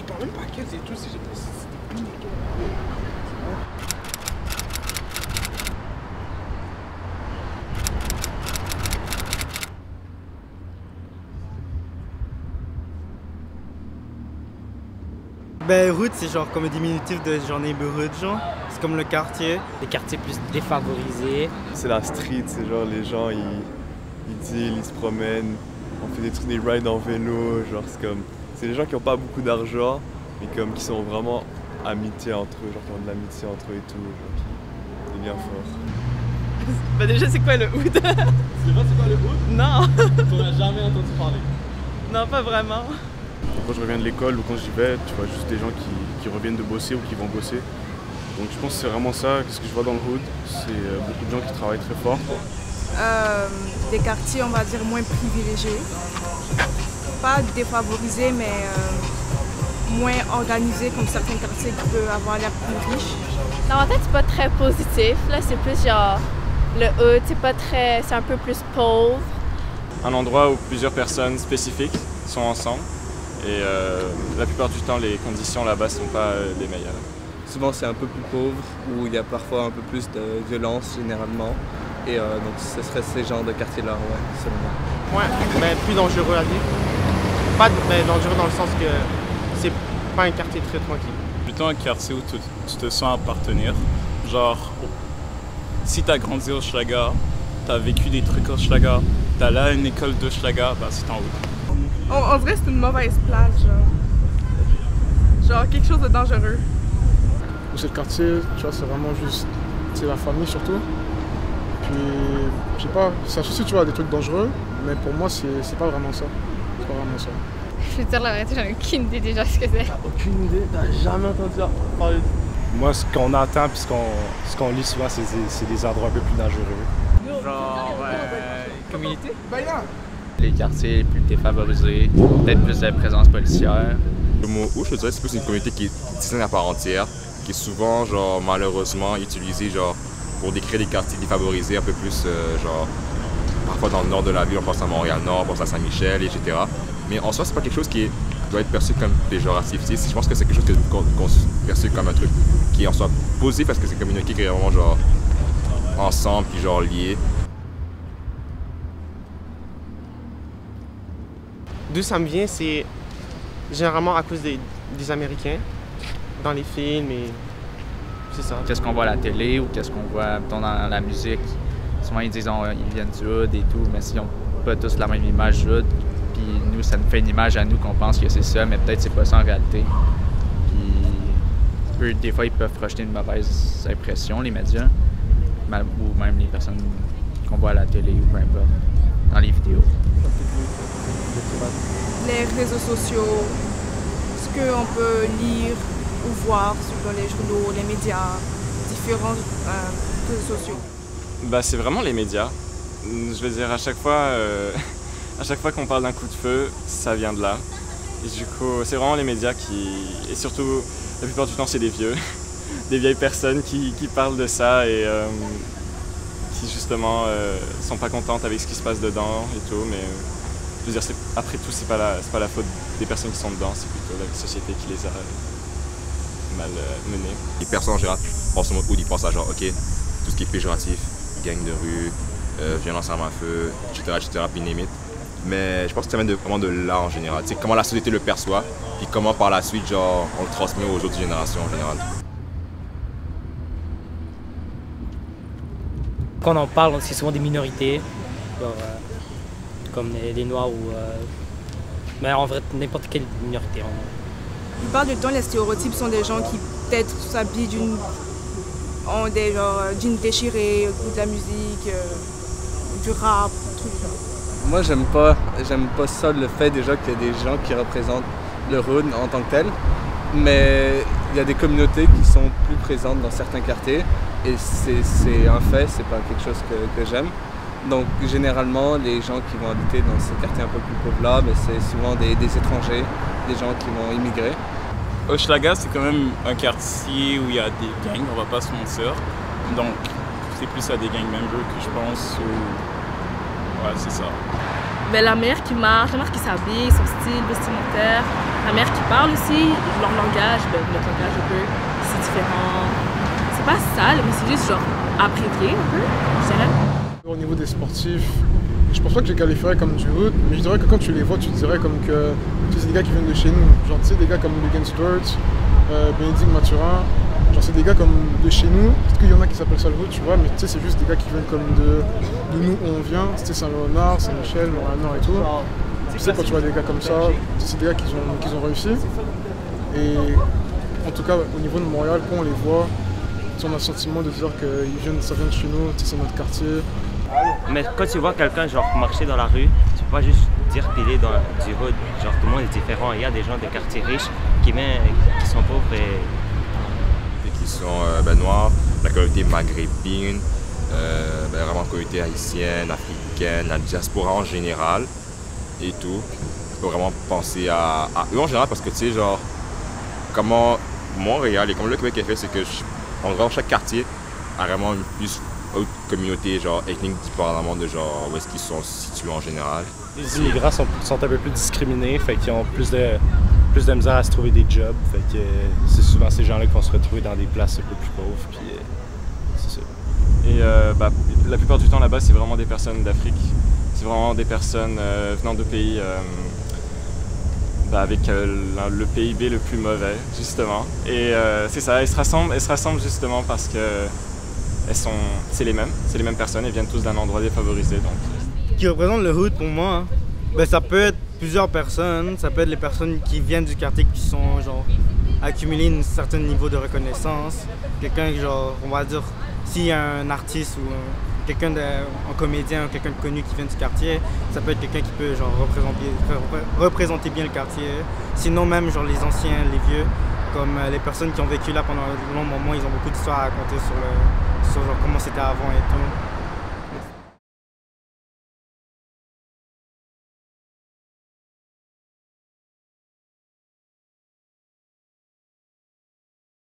parle même pas à quels et tout, c'est unique. Ben, hood, c'est genre comme un diminutif de genre neighborhood, genre. C'est comme le quartier. Les quartiers plus défavorisés. C'est la street, c'est genre les gens, ils dealent, ils se promènent, on fait des rides en vélo, genre c'est comme... C'est les gens qui ont pas beaucoup d'argent, mais comme qui sont vraiment amitiés entre eux, genre qui ont de l'amitié entre eux et tout, genre qui est bien fort. Bah déjà, c'est quoi le hood? Tu sais pas c'est quoi le hood? Non. T'en as jamais entendu parler? Non, pas vraiment. Quand je reviens de l'école ou quand j'y vais, tu vois juste des gens qui reviennent de bosser ou qui vont bosser. Donc je pense que c'est vraiment ça, ce que je vois dans le hood, c'est beaucoup de gens qui travaillent très fort. Des quartiers, on va dire, moins privilégiés. Pas défavorisés, mais moins organisés comme certains quartiers qui peuvent avoir l'air plus riches. Non, en fait, c'est pas très positif. Là, c'est plus genre le hood, c'est un peu plus pauvre. Un endroit où plusieurs personnes spécifiques sont ensemble. Et la plupart du temps, les conditions là-bas ne sont pas les meilleures. Souvent, c'est un peu plus pauvre, où il y a parfois un peu plus de violence généralement. Et donc, ce serait ces genres de quartiers-là, ouais, selon moi. Ouais, mais plus dangereux à vivre. Pas dangereux dans le sens que c'est pas un quartier très tranquille. Plutôt un quartier où tu te sens appartenir. Genre, si tu as grandi au Hochelaga, tu as vécu des trucs au Hochelaga, tu as là une école de Hochelaga, bah c'est en haut. En vrai, c'est une mauvaise place, genre quelque chose de dangereux. C'est le quartier, tu vois, c'est vraiment juste, c'est la famille surtout. Puis, je sais pas, ça aussi, tu vois, des trucs dangereux, mais pour moi, c'est pas vraiment ça. C'est pas vraiment ça. Je vais dire la vérité, j'en ai aucune idée déjà ce que c'est. Aucune idée? T'as jamais entendu parler? Moi, ce qu'on entend puis ce qu'on lit souvent, c'est des endroits un peu plus dangereux. Genre, communauté? Ben là! Les quartiers les plus défavorisés, peut-être plus de présence policière. Le mot hood, je dirais, c'est plus une communauté qui est distincte à part entière, qui est souvent, genre, malheureusement, utilisée, genre, pour décrire des quartiers défavorisés un peu plus, genre, parfois dans le nord de la ville, on pense à Montréal-Nord, on pense à Saint-Michel, etc. Mais en soi, c'est pas quelque chose qui doit être perçu comme péjoratif. Je pense que c'est quelque chose qu'on perçu comme un truc qui est en soi positif parce que c'est une communauté qui est vraiment, genre, ensemble, puis genre, liée. D'où ça me vient, c'est généralement à cause des Américains, dans les films et c'est ça. Qu'est-ce qu'on voit à la télé ou qu'est-ce qu'on voit dans la musique. Souvent ils disent ils viennent du hood et tout, mais s'ils n'ont pas tous la même image du hood, puis nous ça nous fait une image à nous qu'on pense que c'est ça, mais peut-être c'est pas ça en réalité. Puis eux, des fois ils peuvent projeter une mauvaise impression, les médias, ou même les personnes qu'on voit à la télé ou peu importe, dans les vidéos. Les réseaux sociaux, ce qu'on peut lire ou voir dans les journaux, les médias, différents réseaux sociaux. Bah, c'est vraiment les médias. Je veux dire, à chaque fois qu'on parle d'un coup de feu, ça vient de là. Et du coup, c'est vraiment les médias et surtout, la plupart du temps, c'est des vieux, des vieilles personnes qui parlent de ça et qui justement sont pas contentes avec ce qui se passe dedans et tout, mais je veux dire, après tout, c'est pas la faute des personnes qui sont dedans, c'est plutôt la société qui les a mal menées. Les personnes en général pensent au mot hood, ils pensent à genre, ok, tout ce qui est péjoratif, gang de rue, violence arme à feu, etc., puis name it. Mais je pense que ça vient vraiment de là en général, c'est comment la société le perçoit, puis comment par la suite, genre, on le transmet aux autres générations en général. Quand on en parle, c'est souvent des minorités, genre, comme les Noirs ou... mais en vrai, n'importe quelle minorité. La plupart du temps, les stéréotypes sont des gens qui peut-être s'habillent ont des jeans déchirés, écoutent de la musique, du rap, trucs genre. Moi, j'aime pas ça, le fait déjà qu'il y a des gens qui représentent le hood en tant que tel, mais il y a des communautés qui sont plus présentes dans certains quartiers, et c'est un fait, c'est pas quelque chose que j'aime. Donc généralement, les gens qui vont habiter dans ces quartiers un peu plus pauvres-là, c'est souvent des étrangers, des gens qui vont immigrer. Hochelaga, c'est quand même un quartier où il y a des gangs, on va pas se mentir. Donc c'est plus à des gang members que je pense. Ouais, c'est ça. Mais la manière qu'il marche, la manière qu'il s'habille, son style vestimentaire, ta mère qui parle aussi, leur langage, notre langage un peu, c'est différent. C'est pas sale, mais c'est juste genre abrévié un peu, je dirais. Au niveau des sportifs, je pense pas que je les qualifierais comme du hood, mais je dirais que quand tu les vois, tu dirais comme que c'est des gars qui viennent de chez nous. Genre, tu sais, des gars comme Logan Stewart, Bénédicte Mathurin, genre, c'est des gars comme de chez nous. Peut-être qu'il y en a qui s'appellent ça le hood, tu vois, mais tu sais, c'est juste des gars qui viennent comme de nous où on vient. C'était Saint-Léonard, Saint-Michel, Montréal-Nord et tout. Tu sais, quand tu vois des gars comme ça, c'est des gars qui ont réussi. Et en tout cas, au niveau de Montréal, quand on les voit, on a le sentiment de dire que ça vient de chez nous, c'est notre quartier. Mais quand tu vois quelqu'un genre marcher dans la rue, tu peux pas juste dire qu'il est dans du hood. Genre tout le monde est différent. Il y a des gens des quartiers riches qui sont pauvres et qui sont noirs, la communauté maghrébine, vraiment la communauté haïtienne, africaine, la diaspora en général et tout. Tu peux vraiment penser à eux en général parce que tu sais genre comment Montréal et comme le Québec est fait, c'est que dans chaque quartier a vraiment une plus haute communauté genre ethnique dépendamment de genre où est-ce qu'ils sont situés en général. Les immigrants sont un peu plus discriminés, fait qu'ils ont plus de misère à se trouver des jobs, fait que c'est souvent ces gens-là qui vont se retrouver dans des places un peu plus pauvres, puis c'est ça. Et la plupart du temps là-bas, c'est vraiment des personnes d'Afrique. C'est vraiment des personnes venant de pays avec le PIB le plus mauvais, justement. Et c'est ça, elles se rassemblent justement parce que c'est les mêmes personnes, elles viennent tous d'un endroit défavorisé. Donc. Qui représente le hood pour moi, ça peut être plusieurs personnes, ça peut être les personnes qui viennent du quartier qui sont genre accumulées un certain niveau de reconnaissance. Quelqu'un genre, on va dire, s'il y a un artiste ou un comédien, quelqu'un de connu qui vient du quartier, ça peut être quelqu'un qui peut genre représenter bien le quartier. Sinon même genre les anciens, les vieux, comme les personnes qui ont vécu là pendant un long moment, ils ont beaucoup d'histoires à raconter sur genre comment c'était avant et tout.